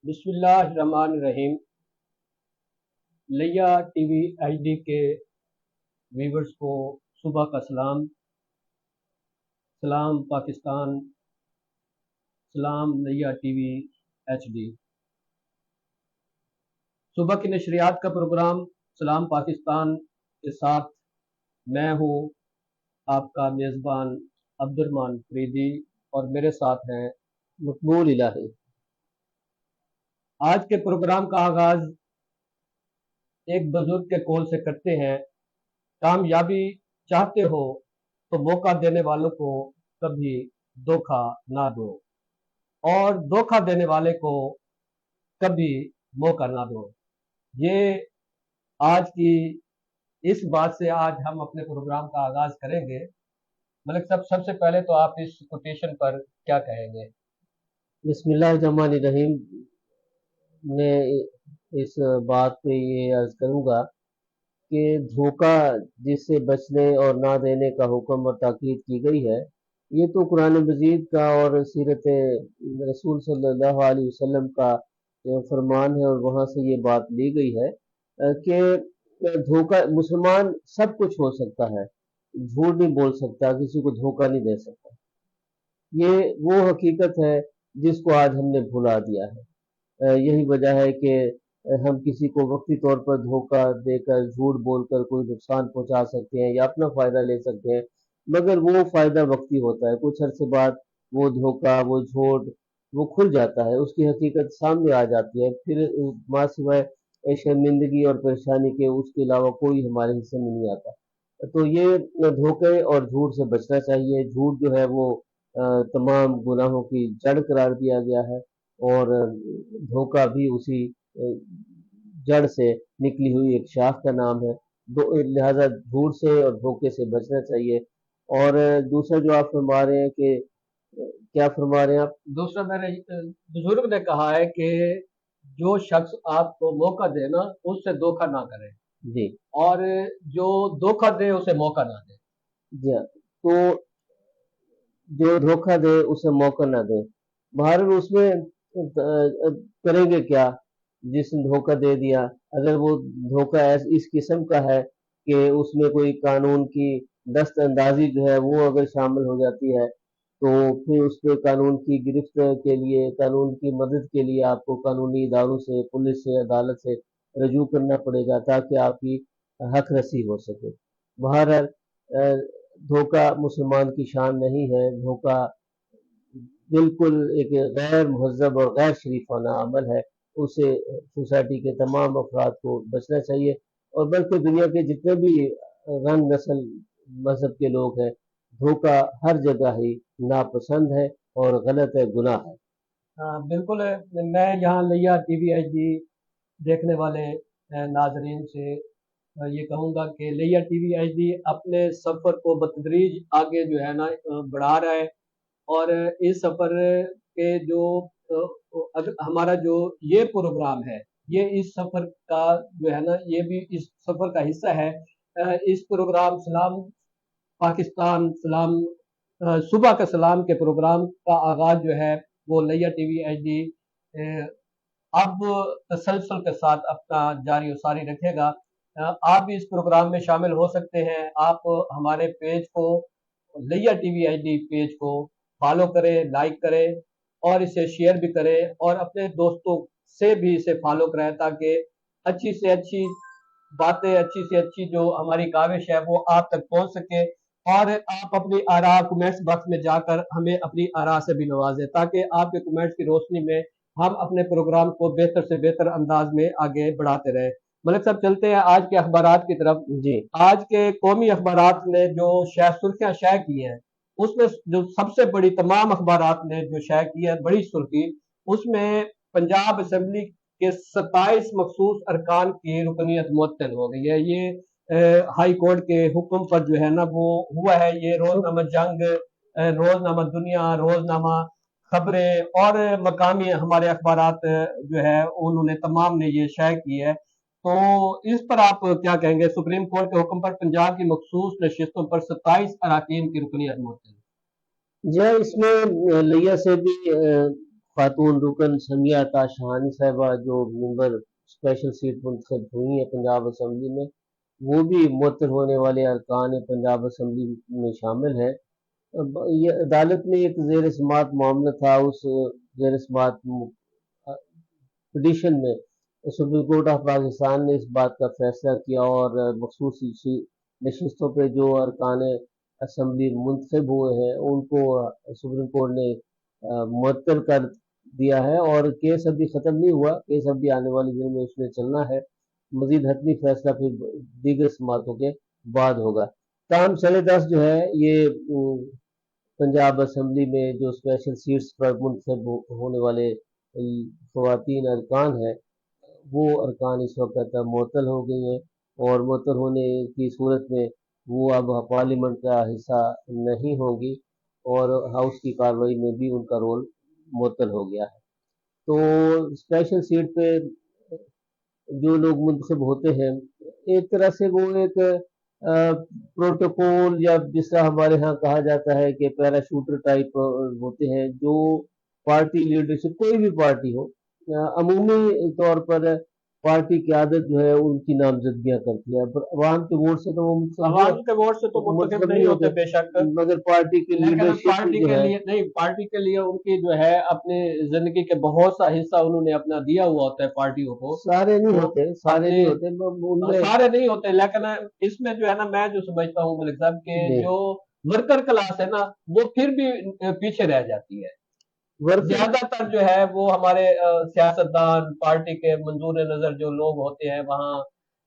بسم اللہ الرحمن الرحیم۔ لیا ٹی وی ایچ ڈی کے ویورز کو صبح کا سلام۔ سلام پاکستان، سلام لیا ٹی وی ایچ ڈی۔ صبح کی نشریات کا پروگرام سلام پاکستان کے ساتھ میں ہوں آپ کا میزبان عبدالرحمن فریدی، اور میرے ساتھ ہیں مقبول الہی۔ آج کے پروگرام کا آغاز ایک بزرگ کے قول سے کرتے ہیں: کامیابی چاہتے ہو تو موقع دینے والوں کو کبھی دھوکہ نہ دو، اور دھوکہ دینے والے کو کبھی موقع نہ دو۔ یہ آج کی اس بات سے آج ہم اپنے پروگرام کا آغاز کریں گے۔ ملک صاحب، سب سے پہلے تو آپ اس کوٹیشن پر کیا کہیں گے؟ بسم اللہ الرحمن الرحیم۔ میں اس بات پہ یہ عرض کروں گا کہ دھوکہ جس سے بچنے اور نہ دینے کا حکم اور تاکید کی گئی ہے، یہ تو قرآن مجید کا اور سیرت رسول صلی اللہ علیہ وسلم کا فرمان ہے، اور وہاں سے یہ بات لی گئی ہے کہ دھوکہ مسلمان سب کچھ ہو سکتا ہے، جھوٹ نہیں بول سکتا، کسی کو دھوکہ نہیں دے سکتا۔ یہ وہ حقیقت ہے جس کو آج ہم نے بھلا دیا ہے۔ یہی وجہ ہے کہ ہم کسی کو وقتی طور پر دھوکہ دے کر، جھوٹ بول کر کوئی نقصان پہنچا سکتے ہیں یا اپنا فائدہ لے سکتے ہیں، مگر وہ فائدہ وقتی ہوتا ہے۔ کچھ عرصے بعد وہ دھوکہ، وہ جھوٹ وہ کھل جاتا ہے، اس کی حقیقت سامنے آ جاتی ہے، پھر ماں سوائے شرمندگی اور پریشانی کے اس کے علاوہ کوئی ہمارے حصے میں نہیں آتا۔ تو یہ دھوکے اور جھوٹ سے بچنا چاہیے۔ جھوٹ جو ہے وہ تمام گناہوں کی جڑ قرار دیا گیا ہے، اور دھوکہ بھی اسی جڑ سے نکلی ہوئی ایک شاخ کا نام ہے۔ لہذا جھوٹ سے اور دھوکے سے بچنا چاہیے۔ اور دوسرا جو آپ فرما رہے ہیں کہ کیا فرما رہے ہیں آپ؟ دوسرا، میرے بزرگ نے کہا ہے کہ جو شخص آپ کو موقع دے نا، اس سے دھوکہ نہ کرے جی، اور جو دھوکہ دے اسے موقع نہ دے۔ جی ہاں۔ تو جو دھوکہ دے اسے موقع نہ دے، بہرحال اس میں کریں گے کیا جس نے دھوکہ دے دیا؟ اگر وہ دھوکہ اس قسم کا ہے کہ اس میں کوئی قانون کی دست اندازی جو ہے وہ اگر شامل ہو جاتی ہے، تو پھر اس پہ قانون کی گرفت کے لیے، قانون کی مدد کے لیے آپ کو قانونی اداروں سے، پولیس سے، عدالت سے رجوع کرنا پڑے گا تاکہ آپ کی حق رسی ہو سکے۔ بہرحال دھوکہ مسلمان کی شان نہیں ہے۔ دھوکہ بالکل ایک غیر مہذب اور غیر شریفانہ عمل ہے، اسے سوسائٹی کے تمام افراد کو بچنا چاہیے، اور بلکہ دنیا کے جتنے بھی رنگ نسل مذہب کے لوگ ہیں، دھوکہ ہر جگہ ہی ناپسند ہے اور غلط ہے، گناہ ہے۔ بالکل ہے۔ میں یہاں لیا ٹی وی ایچ ڈی دیکھنے والے ناظرین سے یہ کہوں گا کہ لیا ٹی وی ایچ ڈی اپنے سفر کو بتدریج آگے جو ہے نا بڑھا رہا ہے، اور اس سفر کے جو ہمارا جو یہ پروگرام ہے، یہ اس سفر کا جو ہے نا، یہ بھی اس سفر کا حصہ ہے۔ اس پروگرام سلام پاکستان، سلام صبح کا سلام کے پروگرام کا آغاز جو ہے وہ لیا ٹی وی ایچ ڈی اب تسلسل کے ساتھ اپنا جاری و ساری رکھے گا۔ آپ بھی اس پروگرام میں شامل ہو سکتے ہیں۔ آپ ہمارے پیج کو، لیا T V H D page کو فالو کریں، لائک کریں، اور اسے شیئر بھی کریں، اور اپنے دوستوں سے بھی اسے فالو کریں تاکہ اچھی سے اچھی باتیں، اچھی سے اچھی جو ہماری کاوش ہے وہ آپ تک پہنچ سکے، اور آپ اپنی آراء کمنٹس باکس میں جا کر ہمیں اپنی آراء سے بھی نوازیں تاکہ آپ کے کمنٹس کی روشنی میں ہم اپنے پروگرام کو بہتر سے بہتر انداز میں آگے بڑھاتے رہیں۔ ملک صاحب، چلتے ہیں آج کے اخبارات کی طرف۔ جی، آج کے قومی اخبارات نے جو سرخیاں شائع کی ہیں، اس میں جو سب سے بڑی، تمام اخبارات نے جو شائع کی ہے بڑی سرخی، اس میں پنجاب اسمبلی کے 27 مخصوص ارکان کی رکنیت معطل ہو گئی ہے۔ یہ ہائی کورٹ کے حکم پر جو ہے نا وہ ہوا ہے۔ یہ روزنامہ جنگ، روزنامہ دنیا، روزنامہ خبریں اور مقامی ہمارے اخبارات جو ہے انہوں نے تمام نے یہ شائع کی ہے۔ تو اس پر آپ کیا کہیں گے؟ سپریم کورٹ کے حکم پر پنجاب کی مخصوص نشستوں پر 27 اراکین کی رکنیت معطل۔ جی، اس میں لیا سے بھی खातून रुकन समिया ताशहानी साहिबा जो मेंबर स्पेशल सीट मुंतखब हुई हैं पंजाब असम्बली में, वो भी मुअत्तल होने वाले अरकान पंजाब असम्बली में शामिल है। ये अदालत में एक ज़ेर समात मामला था, उस ज़ेर समात पिटीशन में सुप्रीम कोर्ट ऑफ पाकिस्तान ने इस बात का फैसला किया और मखसूस नशिस्तों पे जो अरकान असम्बली मुंतखब हुए हैं उनको सुप्रीम कोर्ट ने मुअत्तल कर दिया है, और केस अभी ख़त्म नहीं हुआ, केस अभी आने वाले दिनों में उसमें चलना है। मजीद हतमी फैसला फिर दीगर समातों के बाद होगा। ताहम 10:30 जो है ये पंजाब असम्बली में जो स्पेशल सीट्स पर मुंतखब होने वाले ख़वातीन अरकान हैं, वो अरकान इस वक्त मुअत्तल हो गई हैं, और मुअत्तल होने की सूरत में वो अब पार्लियामेंट का हिस्सा नहीं होंगी, और हाउस की कार्रवाई में भी उनका रोल मुअत्तल हो गया है। तो स्पेशल सीट पे जो लोग मुंतखब होते हैं, एक तरह से वो एक प्रोटोकॉल, या जिस तरह हमारे यहाँ कहा जाता है कि पैराशूटर टाइप होते हैं, जो पार्टी लीडरशिप कोई भी पार्टी हो, अमूमी तौर पर पार्टी क़यादत जो है उनकी नामजदगियाँ करती है, पर अवाम के वोट से तो वो आवाम के वोट से तो मुंतखब मुंतखब नहीं नहीं होते होते, बेशक, मगर पार्टी की लेकिन लीडरशिप पार्टी जो के है लिए नहीं, पार्टी के लिए उनकी जो है अपनी जिंदगी के बहुत सा हिस्सा उन्होंने अपना दिया हुआ होता है पार्टियों को। सारे नहीं तो होते, सारे अपने नहीं होते, उनमें सारे नहीं होते, लेकिन इसमें जो है ना, मैं जो समझता हूँ मलिक साहब के जी जो वर्कर क्लास है ना, वो फिर भी पीछे रह जाती है। वर्कर ज्यादातर जो है वो हमारे सियासतदान, पार्टी के मंजूर नजर जो लोग होते हैं वहाँ,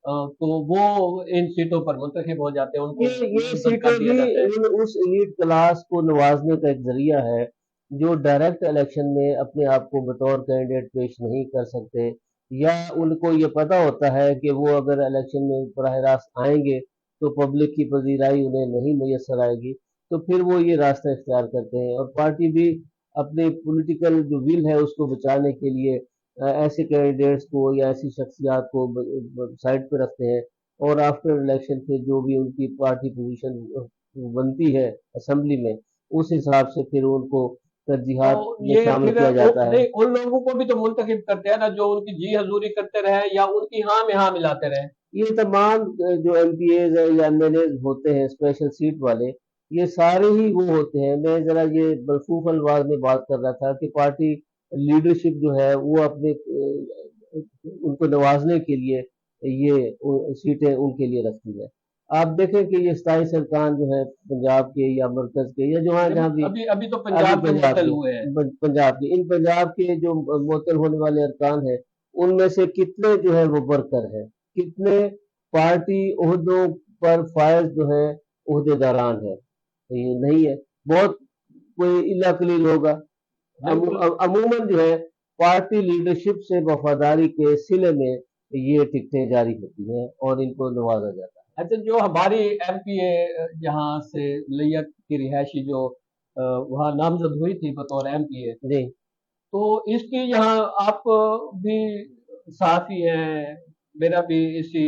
तो वो इन सीटों पर मुंतखब हो जाते हैं, उनको ये नामजद सीटें कर दिया भी जाता है। उस एलीट क्लास को नवाजने का एक जरिया है, जो डायरेक्ट इलेक्शन में अपने आप को बतौर कैंडिडेट पेश नहीं कर सकते, या उनको ये पता होता है कि वो अगर इलेक्शन में बराह रास्त आएंगे तो पब्लिक की पजीराई उन्हें नहीं मैसर आएगी, तो फिर वो ये रास्ता इख्तियार करते हैं, और पार्टी भी अपने पॉलिटिकल जो विल है उसको बचाने के लिए ऐसे कैंडिडेट्स को या ऐसी शख्सियात को साइड पे रखते हैं, और आफ्टर इलेक्शन फिर जो भी उनकी पार्टी पोजीशन बनती है असेंबली में, उस हिसाब से फिर उनको तरजीहात तो में ये शामिल फिर किया जाता है। नहीं, उन लोगों को भी तो मुंतखब करते हैं ना जो उनकी जी हजूरी करते रहे या उनकी हाँ में हाँ मिलाते रहे। ये तमाम जो एमपीएज या एमएलए होते हैं स्पेशल सीट वाले, ये सारे ही वो होते हैं। मैं जरा ये मलफूफ अल्फाज में बात कर रहा था कि पार्टी लीडरशिप जो है वो अपने उनको नवाजने के लिए ये सीटें उनके लिए रखती है। आप देखें कि ये 27 अरकान जो है पंजाब के या मरकज के या जहाँ जहाँ भी अभी अभी तो अभी पंजाब के पंजाब मुअत्तल के हुए हैं। पंजाब के इन पंजाब के जो मुअत्तल होने वाले अरकान हैं, उनमें से कितने जो है वो वर्कर हैं, कितने पार्टी ओहदों पर फायज जो है ओहदेदारान है, ये नहीं है, बहुत कोई इल्ला कलील होगा। बिल्कुल। अमूमन जो है पार्टी लीडरशिप से वफादारी के सिले में ये टिकटें जारी होती हैं और इनको नवाजा जाता अच्छा, जो हमारी एमपीए यहाँ से लियत की रिहायशी जो वहाँ नामजद हुई थी बतौर एमपीए, है जी। तो इसकी यहाँ आप भी साथी हैं, मेरा भी इसी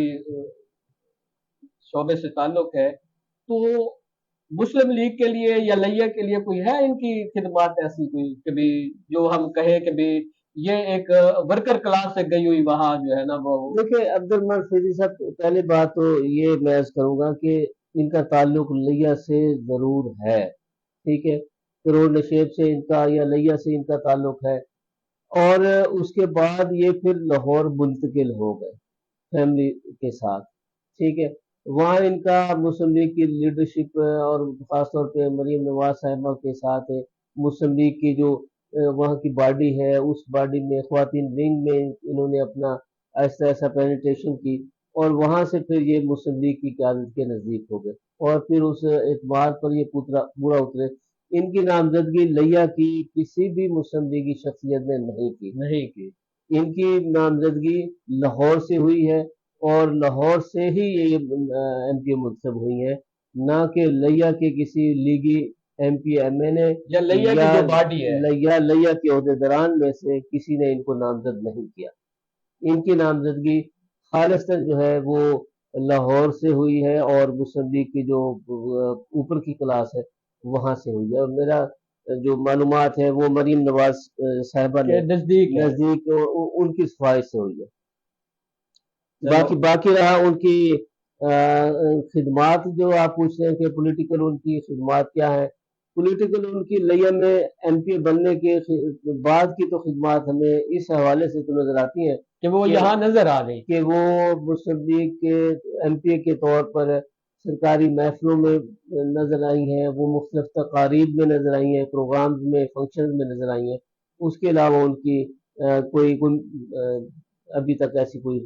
शोबे से ताल्लुक है, तो मुस्लिम लीग के लिए या लिया के लिए कोई है इनकी खिदमत ऐसी कोई कभी, जो हम कहे कि भी ये एक वर्कर क्लास से गई हुई वहाँ जो है ना वो। देखिए अब्दुल फैजी साहब, पहली बात तो ये मैं अर्ज करूंगा कि इनका ताल्लुक लिया से जरूर है, ठीक है, करोड़ नशेब से इनका या लिया से इनका ताल्लुक है, और उसके बाद ये फिर लाहौर मुंतकिल हो गए फैमिली के साथ, ठीक है। वहाँ इनका मुस्लिम लीग की लीडरशिप और ख़ासतौर पे मरीम नवाज साहिबा के साथ मुस्लिम लीग की जो वहाँ की बॉडी है, उस बॉडी में ख्वातीन विंग में इन्होंने अपना ऐसा ऐसा पेनिट्रेशन की, और वहाँ से फिर ये मुस्लिम लीग की क़यादत के नज़दीक हो गए, और फिर उस एतबार पर ये पूरा उतरे। इनकी नामजदगी लिया की किसी भी मुस्लिम लीगी शख्सियत ने नहीं की, इनकी नामजदगी लाहौर से हुई है, और लाहौर से ही ये एमपी मुंतखब हुई है, ना कि लिया के किसी लीगी एमपी एमएनए या लिया या की जो बॉडी है। लिया के अहदेदारान में से किसी ने इनको नामजद नहीं किया। इनकी नामजदगी खालिस्तान जो है वो लाहौर से हुई है, और मुस्लिम लीग की जो ऊपर की क्लास है वहां से हुई है। और मेरा जो मालूमात है वो मरीम नवाज साहिबा के ने नजदीक है। नजदीक उनकी सिफारिश से हुई है। बाकी चलो, बाकी रहा उनकी खिदमात जो आप पूछ रहे हैं कि पॉलिटिकल उनकी खिदमात क्या है। पॉलिटिकल उनकी लिया में एमपी बनने के बाद की तो खिदमात हमें इस हवाले से तो नजर आती हैं कि वो कि यहाँ नजर आ गई। वो मुस्लिम लीग के एमपी के तौर पर सरकारी महफिलों में नजर आई हैं, वो मुख्तलिफ तकारीब में नजर आई हैं, प्रोग्राम्स में, फंक्शन में नजर आई हैं। उसके अलावा उनकी कोई अभी तक ऐसी कोई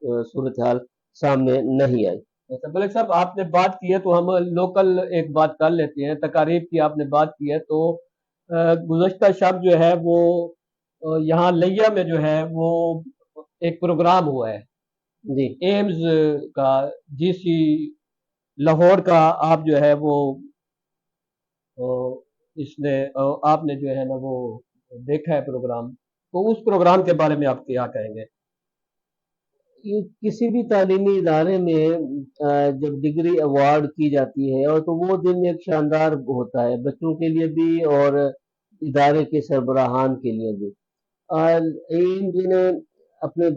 सूरत हाल सामने नहीं आई। अच्छा मलिक साहब, आपने बात की है तो हम लोकल एक बात कर लेते हैं। तकारीब की आपने बात की है तो गुज़श्ता शब जो है वो यहाँ लिया में जो है वो एक प्रोग्राम हुआ है जी एम्स का, जीसी लाहौर का। आप जो है वो अ, इसने आपने जो है ना वो देखा है प्रोग्राम, तो उस प्रोग्राम के बारे में आप क्या कहेंगे? ये किसी भी तालीमी इदारे में जब डिग्री अवार्ड की जाती है और तो वो दिन एक शानदार होता है बच्चों के लिए भी और इदारे के सरबराहान के लिए भी। इन जिन्हें अपने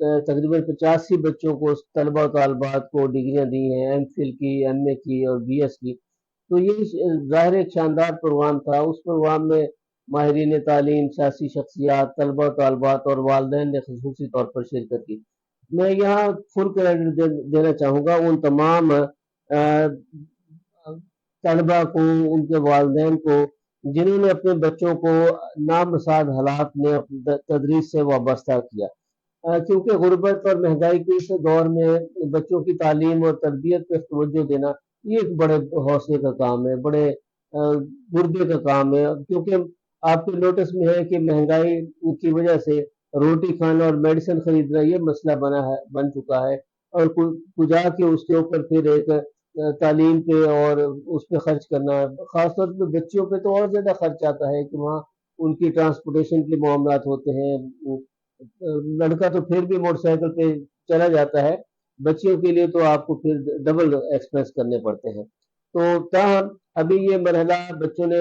तकरीबन 85 बच्चों को, तलबा और तालबात को डिग्रियां दी हैं, एमफिल की, एमए की और बीएस की। तो ये ज़ाहिर एक शानदार प्रोग्राम था। उस प्रोग्राम में माहिरीन तालीम, सियासी शख्सियात, तलबा तालबात और वालदैन ने खसूसी तौर पर शिरकत की। मैं यहाँ फुल क्रेडिट देना चाहूँगा उन तमाम तलबा को, उनके वालदैन को, जिन्होंने अपने बच्चों को नामसाद हालात में अपनी तदरीस से वाबस्ता किया। क्योंकि गुर्बत और महंगाई के इस दौर में बच्चों की तालीम और तरबियत पर तवज्जो देना ये एक बड़े हौसले का काम है, बड़े गुर्बे का काम है। क्योंकि आपके नोटिस में है कि महंगाई की वजह से रोटी खाना और मेडिसिन खरीदना ये मसला बन चुका है। और कुजा के उसके ऊपर फिर एक तालीम पे और उस पे खर्च करना, खासतौर पे बच्चियों पे तो और ज्यादा खर्च आता है कि वहाँ उनकी ट्रांसपोर्टेशन के मामलात होते हैं। लड़का तो फिर भी मोटरसाइकिल पे चला जाता है, बच्चियों के लिए तो आपको फिर डबल एक्सपेंस करने पड़ते हैं। तो ताहम अभी ये मरहला बच्चों ने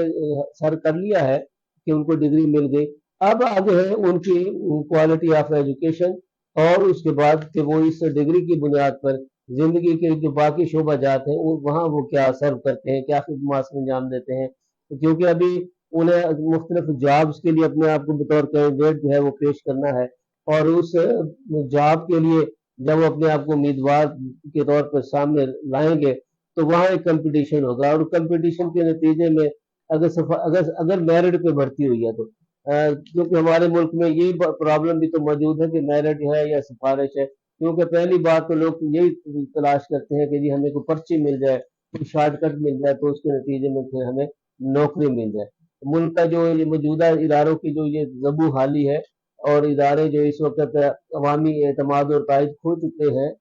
सर कर लिया है कि उनको डिग्री मिल गई। अब आगे है उनकी क्वालिटी ऑफ एजुकेशन और उसके बाद कि वो इस डिग्री की बुनियाद पर जिंदगी के जो बाकी शोबा जात हैं वहाँ वो क्या सर्व करते हैं, क्या खिदमात अंजाम देते हैं। क्योंकि अभी उन्हें मुख्तलिफ जॉब्स के लिए अपने आप को बतौर कैंडिडेट जो है वो पेश करना है। और उस जॉब के लिए जब वो अपने आप को उम्मीदवार के तौर पर सामने लाएंगे तो वहाँ एक कंपटीशन होगा और कंपटीशन के नतीजे में अगर मेरिट पे भर्ती हुई है तो क्योंकि हमारे मुल्क में ये प्रॉब्लम भी तो मौजूद है कि मेरिट है या सिफारिश है। क्योंकि पहली बात तो लोग यही तलाश करते हैं कि जी हमें कोई पर्ची मिल जाए, कोई शॉर्टकट मिल जाए तो उसके नतीजे में फिर हमें नौकरी मिल जाए। मुल्क का जो ये मौजूदा इदारों की जो ये जबू हाली है और इदारे जो इस वक्त अवामी एतमाद और ताइद खो चुके हैं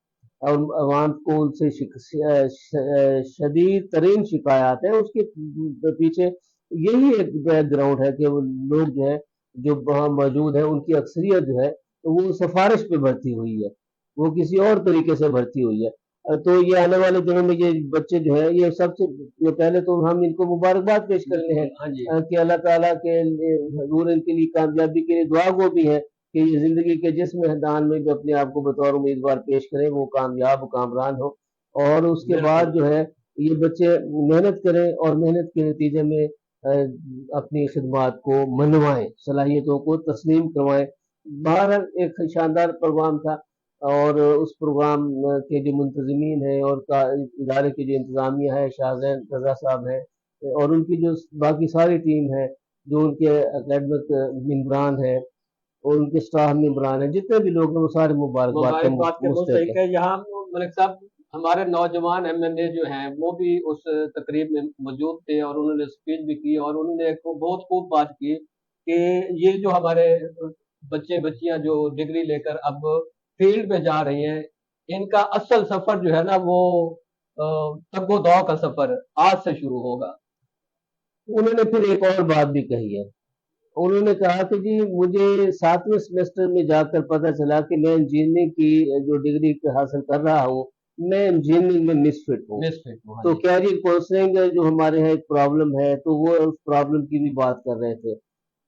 और अवाम को उनसे शदीद तरीन शिकायत है, उसके पीछे यही एक बैकग्राउंड है कि वो लोग जो है जो वहाँ मौजूद है उनकी अक्सरियत जो है तो वो सिफारिश पे भर्ती हुई है, वो किसी और तरीके से भर्ती हुई है। तो ये आने वाले दिनों में ये बच्चे जो है ये सबसे ये पहले तो हम इनको मुबारकबाद पेश करते हैं हाँ जी। कि अल्लाह ताला के हजूर इनके लिए कामयाबी के लिए दुआ गो भी है कि ये जिंदगी के जिस मैदान में भी अपने आप को बतौर उम्मीदवार पेश करें वो कामयाब कामरान हो। और उसके बिल्कुल। बाद जो है ये बच्चे मेहनत करें और मेहनत के नतीजे में अपनी खिदमात को मनवाएं, सलाहियतों को तस्लीम करवाएं। बहरहाल एक शानदार प्रोग्राम था और उस प्रोग्राम के जो मुंतजमीन हैं और इदारे की जो इंतज़ामिया है, शाहजैन रजा साहब हैं और उनकी जो बाकी सारी टीम है, जो उनके एकेडमिक मेम्बरान हैं और उनके स्टाफ मेम्बरान हैं, जितने भी लोग हैं वो सारे मुबारकबाद के मुबारकबाद के मुस्तहिक मुस्तहिक हैं। है। यहाँ मलिक साहब, हमारे नौजवान एमएनए जो हैं वो भी उस तकरीब में मौजूद थे और उन्होंने स्पीच भी की और उन्होंने बहुत खूब बात की कि ये जो हमारे बच्चे बच्चियां जो डिग्री लेकर अब फील्ड में जा रही हैं, इनका असल सफर जो है ना वो तगो-दौ का सफर आज से शुरू होगा। उन्होंने फिर एक और बात भी कही है। उन्होंने कहा कि जी मुझे 7वें सेमेस्टर में जाकर पता चला कि मैं इंजीनियरिंग की जो डिग्री हासिल कर रहा हूँ मैं इंजीनियरिंग में मिसफिट हूँ। मिसफिट हो, हाँ तो जी। कैरियर काउंसलिंग जो हमारे यहाँ एक प्रॉब्लम है, तो वो उस प्रॉब्लम की भी बात कर रहे थे।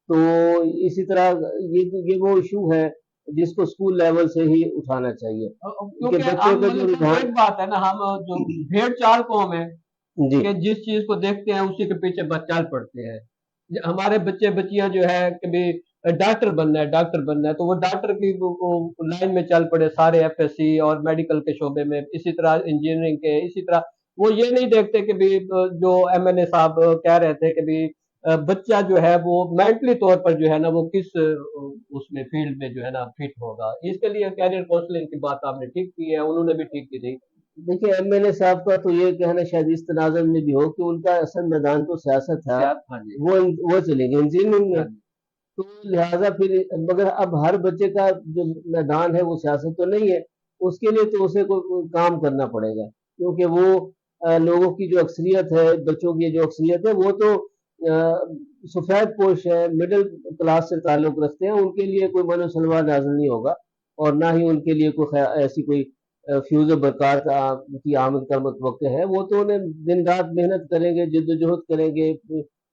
तो इसी तरह ये वो इशू है जिसको स्कूल लेवल से ही उठाना चाहिए कि क्योंकि बच्चों हम के जो मतलब साहब रुझान। एक बात है ना, हम जो भेड़ चाल कौम है जी कि जिस चीज को देखते हैं उसी के पीछे चल पड़ते हैं। हमारे बच्चे बच्चियां जो है कभी डॉक्टर बनना है, डॉक्टर बनना है, तो वो डॉक्टर की वो लाइन में चल पड़े सारे, एफएससी और मेडिकल के शोबे में, इसी तरह इंजीनियरिंग के, इसी तरह वो ये नहीं देखते कि भी जो एमएनए साहब कह रहे थे कि भी बच्चा जो है वो मेंटली तौर पर जो है ना वो किस उसमें फील्ड में जो है ना फिट होगा। इसके लिए कैरियर काउंसलिंग की बात आपने ठीक की है, उन्होंने भी ठीक की थी। देखिए, एमएलए साहब का तो ये कहना शायद इस तनाज़ुर में भी हो कि उनका असल मैदान तो सियासत था, हाँ जी। वो चले गए इंजीनियरिंग हाँ में। जी। तो लिहाजा फिर मगर अब हर बच्चे का जो मैदान है वो सियासत तो नहीं है, उसके लिए तो उसे कोई काम करना पड़ेगा, क्योंकि वो लोगों की जो अक्सरियत है, बच्चों की जो अक्सरियत है वो तो सफ़ेद पोश है, मिडिल क्लास से ताल्लुक़ रखते हैं, उनके लिए कोई मनो सलवा नाज़िल नहीं होगा, और ना ही उनके लिए कोई ऐसी कोई फ्यूज़ बरक़ार की आमद का मुतवक्किल है। वो तो उन्हें दिन रात मेहनत करेंगे, जिद्दोजहद करेंगे,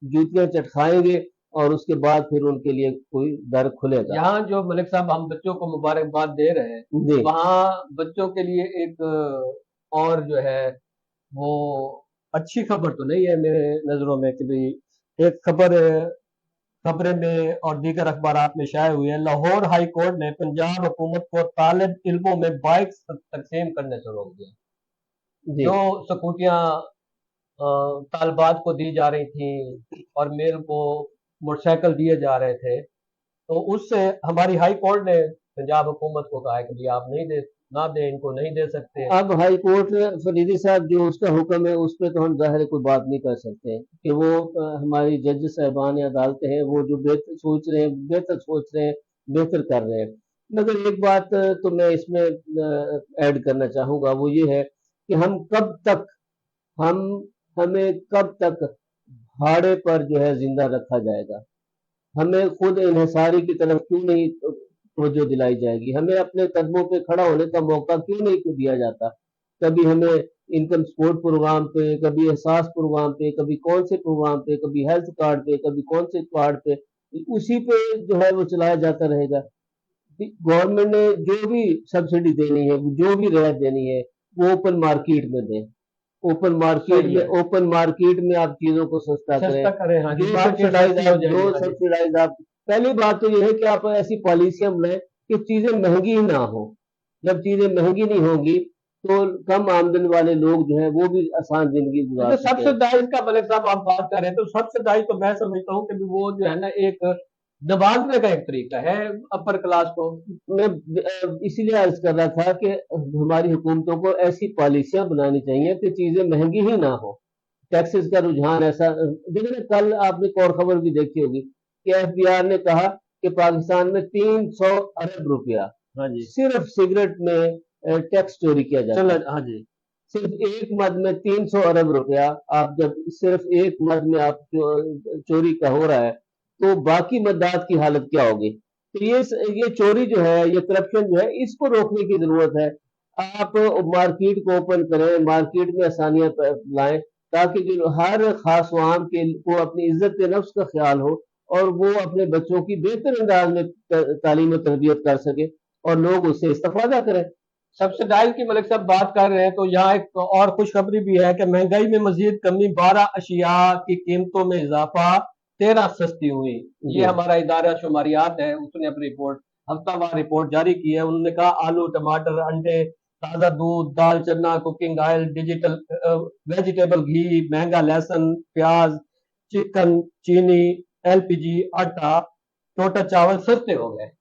जूतियाँ चटखाएंगे, और उसके बाद फिर उनके लिए कोई दर खुलेगा। यहाँ जो मलिक साहब हम बच्चों को मुबारकबाद दे रहे हैं, जी वहाँ बच्चों के लिए एक और जो है वो अच्छी खबर तो नहीं है मेरे नज़रों में कि भी एक खबरें में और दीगर अखबारात में शाये हुई है। लाहौर हाई कोर्ट ने पंजाब हुकूमत को तालिब इल्मों में बाइक तकसीम करने से रोक दिया। जी जो स्कूटियाँ तालिबात को दी जा रही थी और मेल को मोटरसाइकिल दिए जा रहे थे, तो उससे हमारी हाई कोर्ट ने पंजाब हुकूमत को कहा है कि भाई आप नहीं दे, ना दें, इनको नहीं दे सकते। अब हाई कोर्ट फरीदी साहब जो उसका हुक्म है उस पे तो हम ज़ाहिर है कोई बात नहीं कर सकते कि वो हमारी जज साहिबान या अदालतें हैं, वो जो बेहतर सोच रहे हैं, बेहतर सोच रहे हैं, बेहतर कर रहे हैं। मगर एक बात तो मैं इसमें ऐड करना चाहूँगा, वो ये है कि हम हमें कब तक भाड़े पर जो है जिंदा रखा जाएगा। हमें खुद इन्हिसारी की तरफ क्यों नहीं तवज्जो दिलाई जाएगी, हमें अपने कदमों पे खड़ा होने का मौका क्यों नहीं दिया जाता। कभी हमें इनकम सपोर्ट प्रोग्राम पे, कभी एहसास प्रोग्राम पे, कभी कौन से प्रोग्राम पे, कभी हेल्थ कार्ड पे, कभी कौन से कार्ड पे, उसी पे जो है वो चलाया जाता रहेगा। गवर्नमेंट ने जो भी सब्सिडी देनी है, जो भी रियायत देनी है, वो ओपन मार्केट में दें। सही है, ओपन मार्केट में आप चीजों को सस्ता करें। सस्ता करें, हाँ जी, जो मार्केट सब्सिडाइज सस्ती हो आप जाएगी, जो हाँ जी। सब्सिडाइज आप पहली बात तो ये है कि आप ऐसी पॉलिसियां बनाएं कि चीजें महंगी ही ना हो। जब चीजें महंगी नहीं होंगी तो कम आमदन वाले लोग जो है वो भी आसान जिंदगी गुजार अच्छा, सके। सब्सिडाइज का मलिक साहब आप बात कर रहे हैं, तो सब्सिडाइज तो मैं समझता हूँ कि वो जो है ना एक दबाने का एक तरीका है अपर क्लास को। मैं इसीलिए अर्ज कर रहा था कि हमारी हुकूमतों को ऐसी पॉलिसियां बनानी चाहिए कि चीजें महंगी ही ना हो। टैक्सेस का रुझान ऐसा देखिए ना, कल आपने एक और खबर भी देखी होगी कि एफबीआर ने कहा कि पाकिस्तान में 300 अरब रुपया हाँ जी। सिर्फ सिगरेट में टैक्स चोरी किया जाता चलो, है। हाँ जी। सिर्फ एक मद में 300 अरब रुपया, आप जब सिर्फ एक मद में आप चोरी का हो रहा है, तो बाकी मददात की हालत क्या होगी। तो ये चोरी जो है, ये करप्शन जो है, इसको रोकने की जरूरत है। आप मार्केट को ओपन करें, मार्केट में आसानियां लाएं, ताकि जो हर खास आम के को अपनी इज्जत नफ्स का ख्याल हो, और वो अपने बच्चों की बेहतर अंदाज में तालीम और तरबियत कर सके, और लोग उससे इस्तेफादा करें। सब्सिडाइज की मलिक साहब बात कर रहे हैं, तो यहाँ एक और खुशखबरी भी है कि महंगाई में मजीद कमी, 12 अशिया की कीमतों में इजाफा, 13 सस्ती हुई। ये जी हमारा इदारा शुमारियात है, उसने अपनी रिपोर्ट हफ्तावार रिपोर्ट जारी की है। उन्होंने कहा आलू, टमाटर, अंडे, ताजा दूध, दाल, चना, कुकिंग ऑयल, डिजिटल वेजिटेबल घी महंगा, लहसुन, प्याज, चिकन, चीनी, एलपीजी, आटा, टोटा चावल सस्ते हो गए।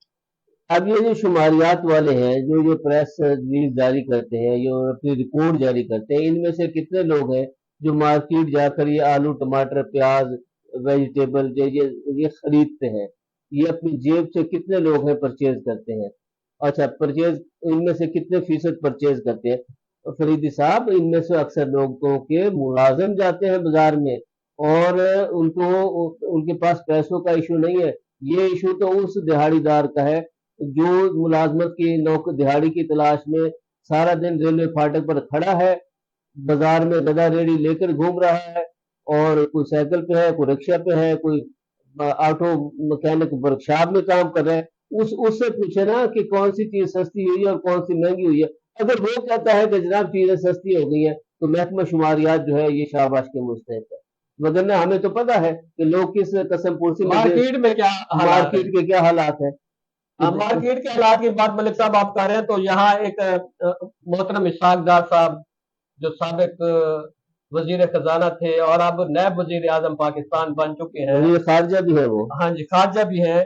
अब ये जो शुमारियात वाले हैं, जो प्रेस रिलीज जारी करते हैं, जो अपनी रिपोर्ट जारी करते हैं, इनमें से कितने लोग हैं जो मार्केट जाकर ये आलू, टमाटर, प्याज, वेजिटेबल ये खरीदते हैं। ये अपनी जेब से कितने लोग हैं परचेज करते हैं। अच्छा, परचेज इनमें से कितने फीसद परचेज करते हैं। तो फरीदी साहब, इनमें से अक्सर लोगों के मुलाजिम जाते हैं बाजार में, और उनको उनके पास पैसों का इशू नहीं है। ये इशू तो उस दिहाड़ीदार का है जो मुलाजमत की दिहाड़ी की तलाश में सारा दिन रेलवे फाटक पर खड़ा है, बाजार में गधा रेडी लेकर घूम रहा है, और कोई साइकिल पे है, कोई रिक्शा पे है, कोई ऑटो मैकेनिक वर्कशॉप में काम कर रहा है। उससे पूछे ना कि कौन सी चीज सस्ती हुई है और कौन सी महंगी हुई है। अगर वो कहता है कि जनाब चीजें सस्ती हो गई हैं, तो महकमा शुमारियात जो है ये शाबाश के मुस्तहक है, वगरना हमें तो पता है कि लोग किस कसम पुर्सी में मार्केट में क्या हालात है। मार्केट के क्या हालात है। मार्केट के हालात की बात मलिक साहब आप कर रहे हैं, तो यहाँ एक मोहतरम इशफाक डार साहब जो साबिक वजीर खजाना थे और अब नायब वजीर आजम पाकिस्तान बन चुके हैं, वजीर खारजा भी है वो, हाँ जी खारजा भी है,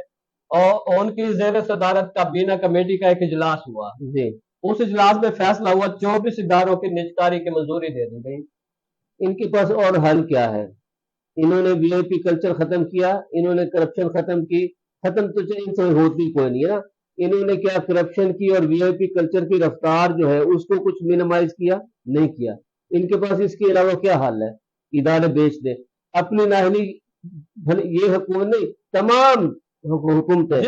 और उनकी जेर सदारत का बीना कमेटी का एक इजलास हुआ जी। उस इजलास में फैसला हुआ 24 इदारों की निजकारी की मंजूरी दे दी गई। इनके पास और हल क्या है? इन्होंने वीआईपी कल्चर खत्म किया, इन्होंने करप्शन खत्म की, खत्म तो इनसे होती कोई नहीं है ना। इन्होंने क्या करप्शन की और वीआईपी कल्चर की रफ्तार जो है उसको कुछ मिनिमाइज किया? नहीं किया। इनके पास इसके अलावा क्या हल है? इदारे बेच दे, अपनी नाहली, ये हुकूमत नहीं, तमाम हुकूमतें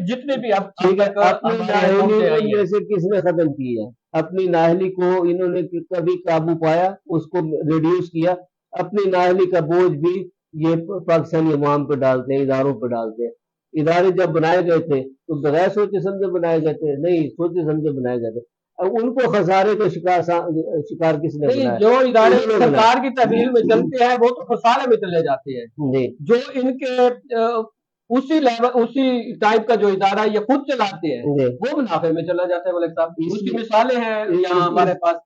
जितने भी अब ठीक है, तक अपनी हमारे नाहली हुकूमतें आई में हैं, से किसने खत्म की है? अपनी नाहली को इन्होंने कभी काबू पाया, उसको रिड्यूस किया। अपनी नाहली का बोझ भी ये पाकिस्तानी अवाम पे डालते हैं, इदारों पे डालते हैं। इदारे जब बनाए गए थे तो बगैर सोचे समझे बनाए गए थे, नहीं सोचे समझे बनाए गए थे। अब उनको खसारे का शिकार किसने नहीं, बनाया? जो इदारे इन्होंने बनाया। सरकार की तहवील में चलते हैं वो तो खसारे में चले जाते हैं। जी जो इनके उसी लेवल उसी टाइप का जो इदारा ये खुद चलाते हैं जी। वो मुनाफे में चला जाता है मलिक साहब। उसकी इसलिए मिसालें हैं यहाँ हमारे पास।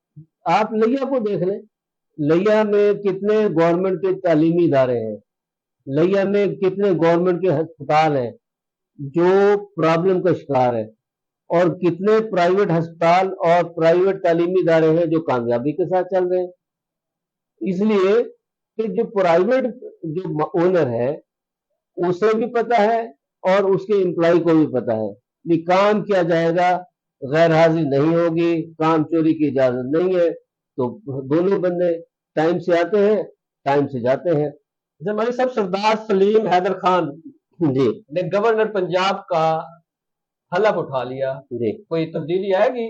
आप लिया को देख लें, लिया में कितने गवर्नमेंट के तालीमी इदारे हैं, लिया में कितने गवर्नमेंट के अस्पताल हैं जो प्रॉब्लम का शिकार है, और कितने प्राइवेट अस्पताल और प्राइवेट तालीमी इदारे हैं जो कामयाबी के साथ चल रहे हैं। इसलिए कि जो प्राइवेट जो ओनर है उसे भी पता है और उसके एम्प्लॉय को भी पता है कि काम किया जाएगा, गैर हाजिर नहीं होगी, काम चोरी की इजाजत नहीं है, तो दोनों बंदे टाइम से आते हैं, टाइम से जाते हैं। जब मलिक साहब सरदार सलीम हैदर खान जी ने गवर्नर पंजाब का हलफ उठा लिया, जी। कोई तब्दीली आएगी?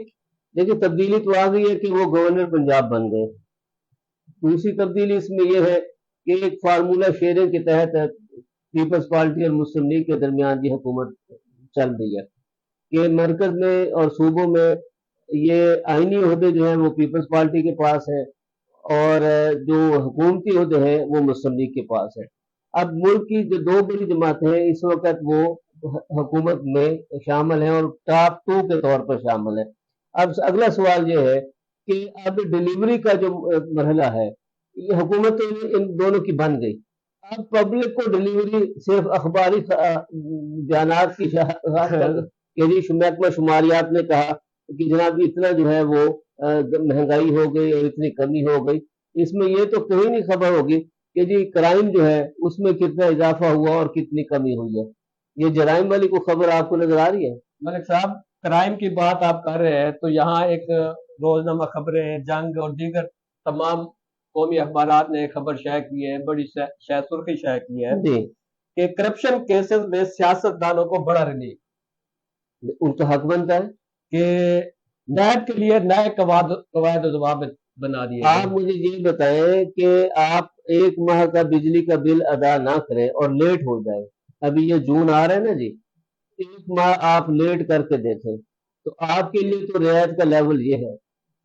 देखिए तब्दीली तो आ गई है कि वो गवर्नर पंजाब बन गए। दूसरी तब्दीली इसमें यह है कि एक फार्मूला शेयरिंग के तहत पीपल्स पार्टी और मुस्लिम लीग के दरमियान ये हुकूमत चल रही है कि मरकज में और सूबों में ये आईनी ओहदे जो है वो पीपल्स पार्टी के पास है, और जो हुकूमती ओहदे हैं वो मुस्लिम लीग के पास है। अब मुल्क की जो दो बड़ी जमातें हैं इस वक्त वो हुकूमत में शामिल हैं और टॉप 2 के तौर पर शामिल है। अब अगला सवाल ये है कि अब डिलीवरी का जो मरहला है, ये हुकूमत तो इन दोनों की बन गई। अब पब्लिक को डिलीवरी सिर्फ अखबारी बयानात की कि जी महकमा शुमारियात ने कहा कि जनाब इतना जो है वो महंगाई हो गई और इतनी कमी हो गई, इसमें ये तो कहीं नहीं खबर होगी कि जी क्राइम जो है उसमें कितना इजाफा हुआ और कितनी कमी हुई है। ये जराइम वाली को खबर आपको नजर आ रही है? मलिक साहब क्राइम की बात आप कर रहे हैं तो यहाँ एक रोजनामा खबरें, जंग और दीगर तमाम कौमी अखबारात ने खबर शाया की है, बड़ी शायद सुर्खी शाया की है जी। कि करप्शन केसेस में सियासतदानों को बड़ा रिलीफ, उनका हक बनता है कि नैब के लिए नए कवायद जवाबित बना दिए आप गए। मुझे ये बताएं कि आप एक माह का बिजली का बिल अदा ना करें और लेट हो जाए, अभी ये जून आ रहा है ना जी, एक माह आप लेट करके देखें तो आपके लिए तो रियायत का लेवल ये है।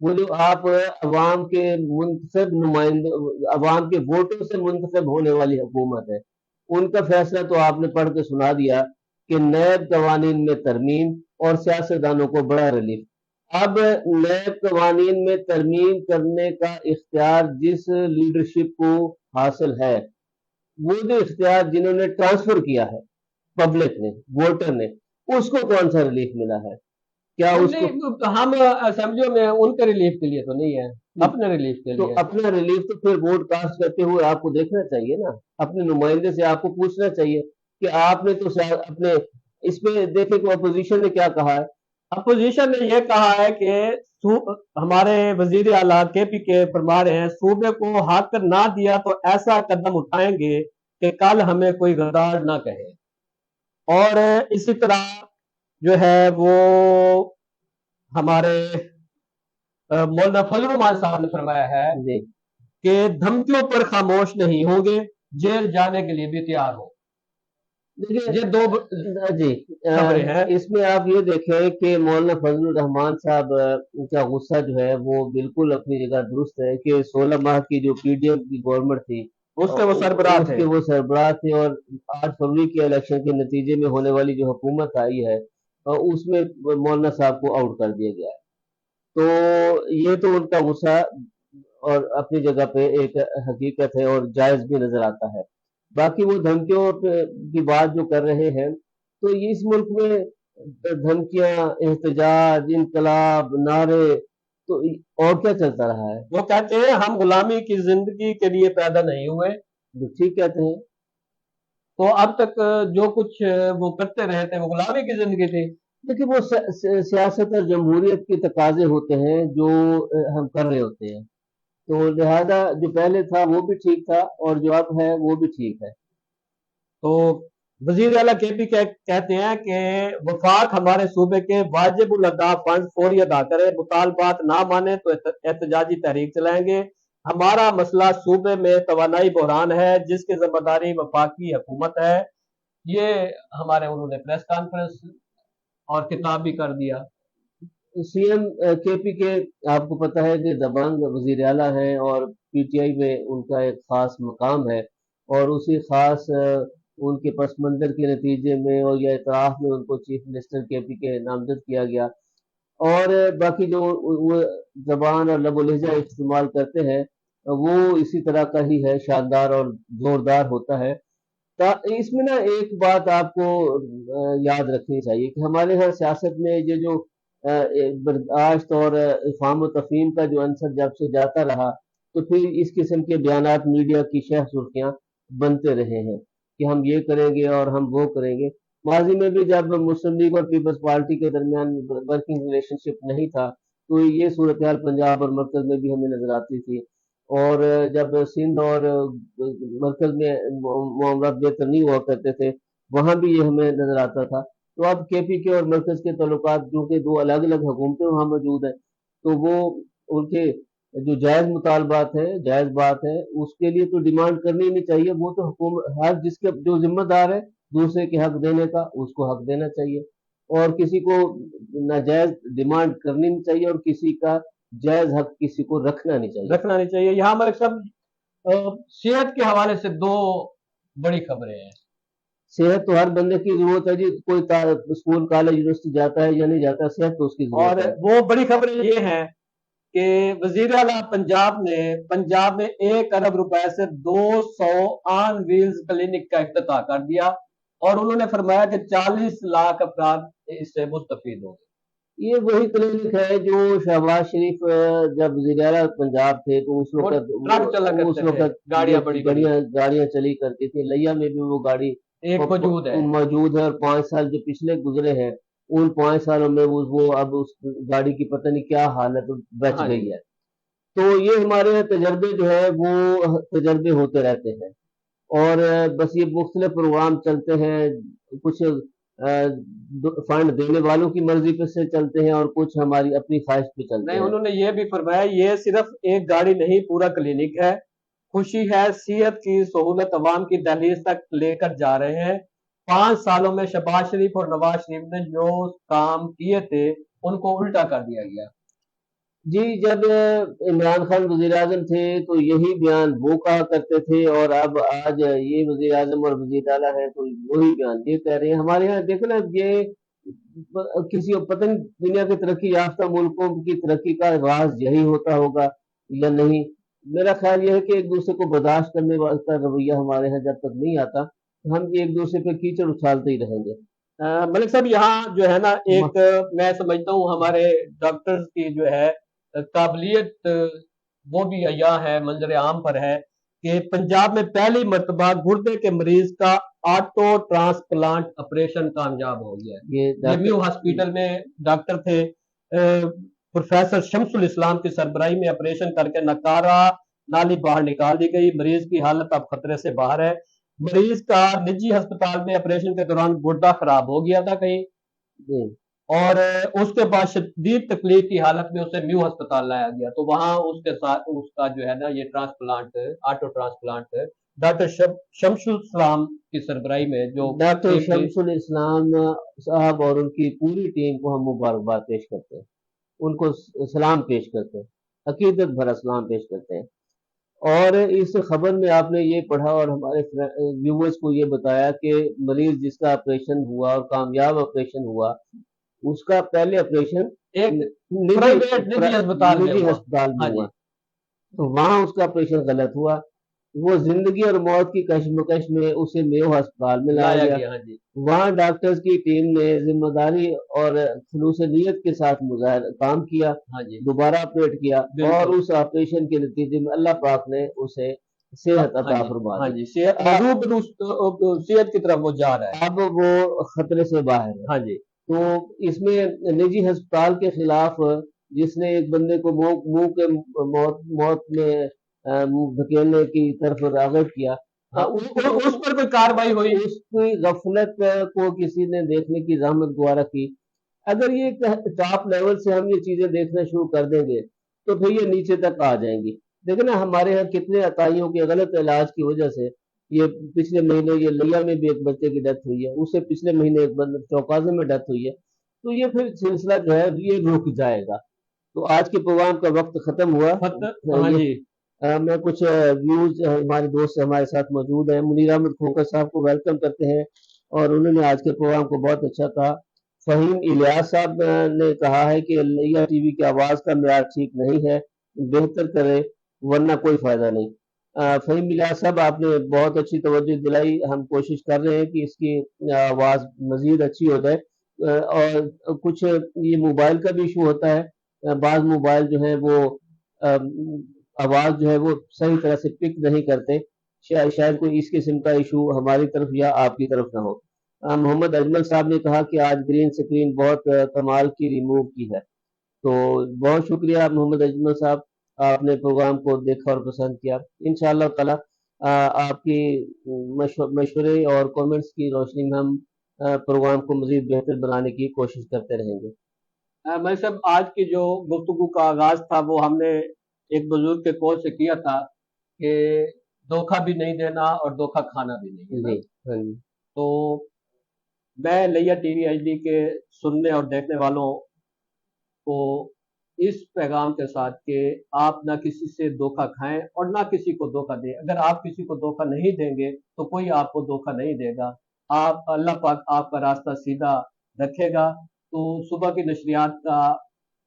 वो जो आप अवाम के मुंतखब नुमाइंदे, अवाम के वोटों से मुंतखब होने वाली हुकूमत है, उनका फैसला तो आपने पढ़ के सुना दिया कि नैब कवानीन में तरमीम और सियासतदानों को बड़ा रिलीफ। अब नैब कवानीन में तरमीम करने का इख्तियार जिस लीडरशिप को हासिल है, वो जो इख्तियार जिन्होंने ट्रांसफर किया है पब्लिक ने, वोटर ने, उसको कौन सा रिलीफ मिला है? क्या उसको नहीं, हम असेंबलियों में उनके रिलीफ के लिए तो नहीं है, अपने रिलीफ के तो लिए। अपना रिलीफ तो फिर वोट कास्ट करते हुए आपको देखना चाहिए ना, अपने नुमाइंदे से आपको पूछना चाहिए कि आपने तो अपने इस पे देखे कि अपोजिशन ने क्या कहा है। अपोजिशन ने यह कहा है कि हमारे वजीर आला KP के फरमा रहे हैं सूबे को हक ना दिया तो ऐसा कदम उठाएंगे कि कल हमें कोई गद्दार ना कहे। और इसी तरह जो है वो हमारे मौलाना फजल रहमान साहब ने फरमाया है जी कि धमकियों पर खामोश नहीं होंगे, जेल जाने के लिए भी तैयार हो। देखिए ये दो जी खबरें हैं। इसमें आप ये देखें कि मौलाना फजल रहमान साहब का गुस्सा जो है वो बिल्कुल अपनी जगह दुरुस्त है कि 16 माह की जो पीडीएम की गवर्नमेंट थी उसके वो सरबराह थे। उसके वो सरबराह थे, और 8 फरवरी के इलेक्शन के नतीजे में होने वाली जो हुकूमत आई है उसमें मौलाना साहब को आउट कर दिया गया है। तो ये तो उनका गुस्सा और अपनी जगह पे एक हकीकत है और जायज भी नजर आता है। बाकी वो धमकियों की बात जो कर रहे हैं, तो ये इस मुल्क में धमकियां, एहतजाज, इनकलाब, नारे, तो और क्या चलता रहा है? वो कहते हैं हम गुलामी की जिंदगी के लिए पैदा नहीं हुए। जो ठीक कहते हैं। तो अब तक जो कुछ वो करते रहे थे वो गुलामी की जिंदगी थी। देखिए वो सियासत और जमहूरियत के तकाजे होते हैं जो हम कर रहे होते हैं, तो लिहाजा जो पहले था वो भी ठीक था और जो अब है वो भी ठीक है। तो वजीर आला केपी कहते हैं कि वफाक हमारे सूबे के वाजिबुल अदा फंड फौरी अदा करे, मुतालबात ना माने तो एहतजाजी तहरीक चलाएंगे। हमारा मसला सूबे में तवानाई बहरान है जिसकी जिम्मेदारी वफाकी हुकूमत है। ये हमारे उन्होंने प्रेस कॉन्फ्रेंस और खिताब भी कर दिया। सीएम केपी के आपको पता है कि दबंग वजीर आला हैं और पीटीआई में उनका एक खास मकाम है, और उसी खास उनके पस मंजर के नतीजे में और या इतराफ में उनको चीफ मिनिस्टर केपी के नामजद किया गया। और बाकी जो वो जबान और लबो लहजा इस्तेमाल करते हैं वो इसी तरह का ही है, शानदार और जोरदार होता है। इसमें ना एक बात आपको याद रखनी चाहिए कि हमारे यहाँ सियासत में ये जो बर्दाश्त और इफ़हाम व तफ़हीम का जो अंसर जब से जाता रहा, तो फिर इस किस्म के बयानात मीडिया की शह सुर्खियाँ बनते रहे हैं कि हम ये करेंगे और हम वो करेंगे। माजी में भी जब मुस्लिम लीग और पीपल्स पार्टी के दरमियान वर्किंग रिलेशनशिप नहीं था, तो ये सूरत हाल पंजाब और मरकज़ में भी हमें नजर आती थी। और जब सिंध और मरकज में मामला बेहतर नहीं हुआ करते थे, वहां भी ये हमें नजर आता था। तो अब केपी के और मरकज के ताल्लुकात जो कि दो अलग अलग हुकूमतें वहां मौजूद हैं, तो वो उनके जो जायज मुतालबात है, जायज बात है, उसके लिए तो डिमांड करनी ही नहीं चाहिए। वो तो हुकूमत हर जिसके जो जिम्मेदार है दूसरे के हक देने का, उसको हक देना चाहिए, और किसी को नाजायज डिमांड करनी नहीं चाहिए और किसी का जायज हक किसी को रखना नहीं चाहिए। यहाँ हमारे सब सेहत के हवाले से दो बड़ी खबरें हैं। सेहत तो हर बंदे की जरूरत है जी, कोई स्कूल कॉलेज यूनिवर्सिटी जाता है या नहीं जाता, सेहत तो उसकी और जरूरत है। वो बड़ी खबरें ये हैं कि वजीर आला पंजाब में 1 अरब रुपए से 200 ऑन व्हील्स क्लिनिक का इफ्तिताह कर दिया और उन्होंने फरमाया कि 40 लाख अफराद इससे मुस्तफीद होंगे। ये वही क्लिनिक है जो शहबाज शरीफ जब वज़ीर आला पंजाब थे तो उस वो वक्त ट्रक चला उस करते थे, वक्त गाड़ियां बड़ी बड़ी गाड़ियां चली करती थी। लिया में भी वो गाड़ी एक मौजूद है। मौजूद है, और 5 साल जो पिछले गुजरे हैं उन 5 सालों में वो अब उस गाड़ी की पता नहीं क्या हालत बच हाँ गई जी। है। तो ये हमारे तजर्बे जो है वो तजर्बे होते रहते हैं, और बस ये मुख्तलिफ प्रोग्राम चलते हैं, कुछ फंड देने वालों की मर्जी पे से चलते हैं और कुछ हमारी अपनी ख्वाहिश पे चलते नहीं, हैं। उन्होंने ये भी फरमाया ये सिर्फ एक गाड़ी नहीं पूरा क्लिनिक है। खुशी है सेहत की सहूलत अवाम की दहलीज तक लेकर जा रहे हैं। 5 सालों में शहबाज शरीफ और नवाज शरीफ ने जो काम किए थे उनको उल्टा कर दिया गया। जी, जब इमरान खान वजीर आजम थे तो यही बयान वो कहा करते थे, और अब आज ये वजीर आजम और वजीर आला है तो वही बयान ये कह रहे हैं। हमारे यहाँ देखो ना, ये किसी पता नहीं दुनिया के तरक्की याफ्ता मुल्कों की तरक्की का राज यही होता होगा या नहीं। मेरा ख्याल यह है कि एक दूसरे को बर्दाश्त करने का रवैया हमारे यहाँ जब तक नहीं आता, तो हम एक दूसरे पे कीचड़ उछालते ही रहेंगे। मलिक साहब यहाँ जो है ना एक मैं समझता हूँ हमारे डॉक्टर्स की जो है काबिलियत वो भी अया है, मंजर आम पर है कि पंजाब में पहली मर्तबा गुर्दे के मरीज का ऑटो ट्रांसप्लांट ऑपरेशन कामयाब हो गया है। ये जमीऊ हॉस्पिटल में डॉक्टर थे प्रोफेसर शमसुल इस्लाम की सरबराही में ऑपरेशन करके नकारा नाली बाहर निकाल दी गई। मरीज की हालत अब खतरे से बाहर है। मरीज का निजी अस्पताल में ऑपरेशन के दौरान गुर्दा खराब हो गया था कहीं, اور اس کے بعد شدید تکلیف کی حالت میں اسے میو ہسپتال لایا گیا، تو وہاں اس کے ساتھ اس کا جو ہے نا یہ ٹرانسپلانٹ، آٹو ٹرانسپلانٹ ڈاکٹر شمس الاسلام کی سربراہی میں جو ڈاکٹر ٹیم تھی۔ شمس الاسلام صاحب اور ان کی پوری ٹیم کو ہم مبارکباد پیش کرتے ہیں، ان کو سلام پیش کرتے ہیں، عقیدت بھرا سلام پیش کرتے ہیں۔ اور اس خبر میں آپ نے یہ پڑھا اور ہمارے ویورز کو یہ بتایا کہ مریض جس کا آپریشن ہوا اور کامیاب آپریشن ہوا، اس کا پہلے آپریشن ایک پرائیویٹ نجی ہسپتال میں نجی ہوا۔ ہسپتال میں ہاں جی، ہوا، تو وہاں اس کا آپریشن غلط ہوا، وہ زندگی اور موت کی کشمکش میں اسے میو ہسپتال میں لایا لایا گیا۔ گیا، ہاں جی، وہاں ڈاکٹرز کی ٹیم نے ذمہ داری اور خلوص نیت کے ساتھ کام کیا، ہاں جی، دوبارہ آپریٹ کیا، اور بالکل، اس آپریشن کے نتیجے میں اللہ پاک نے اسے صحت ہاں عطا جی، فرما ہاں دی۔ جی، صحت صحت کی طرف وہ جا رہا ہے۔ اب وہ خطرے سے باہر ہے۔ ہاں جی، تو اس میں نجی ہسپتال کے خلاف جس نے ایک بندے کو منہ کے موت میں منہ دھکیلنے کی طرف راغب کیا، ہاں، اس پر کوئی کاروائی ہوئی؟ اس کی غفلت کو کسی نے دیکھنے کی زحمت گوارا کی۔ اگر یہ ٹاپ لیول سے ہم یہ چیزیں دیکھنا شروع کر دیں گے تو پھر یہ نیچے تک آ جائیں گی۔ دیکھیں نا ہمارے ہاں کتنے عطائیوں کے غلط علاج کی وجہ سے یہ پچھلے مہینے یہ لیا میں بھی ایک بچے کی ڈیتھ ہوئی ہے، اس سے پچھلے مہینے ایک چوکازے میں ڈیتھ ہوئی ہے، تو یہ پھر سلسلہ جو ہے یہ رک جائے گا۔ تو آج کے پروگرام کا وقت ختم ہوا۔ ہاں جی، میں کچھ ویوز ہمارے دوست ہمارے ساتھ موجود ہیں، منیر احمد کھوکر صاحب کو ویلکم کرتے ہیں، اور انہوں نے آج کے پروگرام کو بہت اچھا کہا۔ فہیم الیاس صاحب نے کہا ہے کہ لیا ٹی وی کی آواز کا معیار ٹھیک نہیں ہے، بہتر کرے ورنہ کوئی فائدہ نہیں۔ فہیم الیاس صاحب آپ نے بہت اچھی توجہ دلائی، ہم کوشش کر رہے ہیں کہ اس کی آواز مزید اچھی ہو جائے۔ اور کچھ یہ موبائل کا بھی ایشو ہوتا ہے، بعض موبائل جو ہیں وہ آواز جو ہے وہ صحیح طرح سے پک نہیں کرتے، شاید کوئی اس قسم کا ایشو ہماری طرف یا آپ کی طرف نہ ہو۔ محمد اجمل صاحب نے کہا کہ آج گرین سکرین بہت کمال کی ریموو کی ہے، تو بہت شکریہ محمد اجمل صاحب، آپ نے پروگرام کو دیکھا اور پسند کیا۔ انشاءاللہ تعالی آپ کی مشورے اور کومنٹس کی روشنی میں ہم پروگرام کو مزید بہتر بنانے کی کوشش کرتے رہیں گے۔ میں صاحب آج کی جو گفتگو کا آغاز تھا وہ ہم نے ایک بزرگ کے قول سے کیا تھا کہ دھوکہ بھی نہیں دینا اور دھوکہ کھانا بھی نہیں دینا۔ جی ہاں جی، تو میں لیا ٹی وی ایچ ڈی کے سننے اور دیکھنے والوں کو اس پیغام کے ساتھ کہ آپ نہ کسی سے دھوکہ کھائیں اور نہ کسی کو دھوکہ دیں۔ اگر آپ کسی کو دھوکہ نہیں دیں گے تو کوئی آپ کو دھوکہ نہیں دے گا، آپ اللہ پاک آپ کا راستہ سیدھا رکھے گا۔ تو صبح کی نشریات کا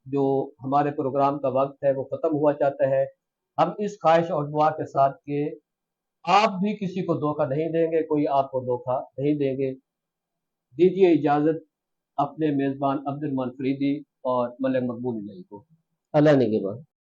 جو ہمارے پروگرام کا وقت ہے وہ ختم ہوا چاہتا ہے۔ ہم اس خواہش اور دعا کے ساتھ کہ آپ بھی کسی کو دھوکہ نہیں دیں گے، کوئی آپ کو دھوکہ نہیں دیں گے۔ دیجیے اجازت اپنے میزبان عبد الرحمن فریدی اور ملک مقبول الہی کو۔ اللہ نے کے بعد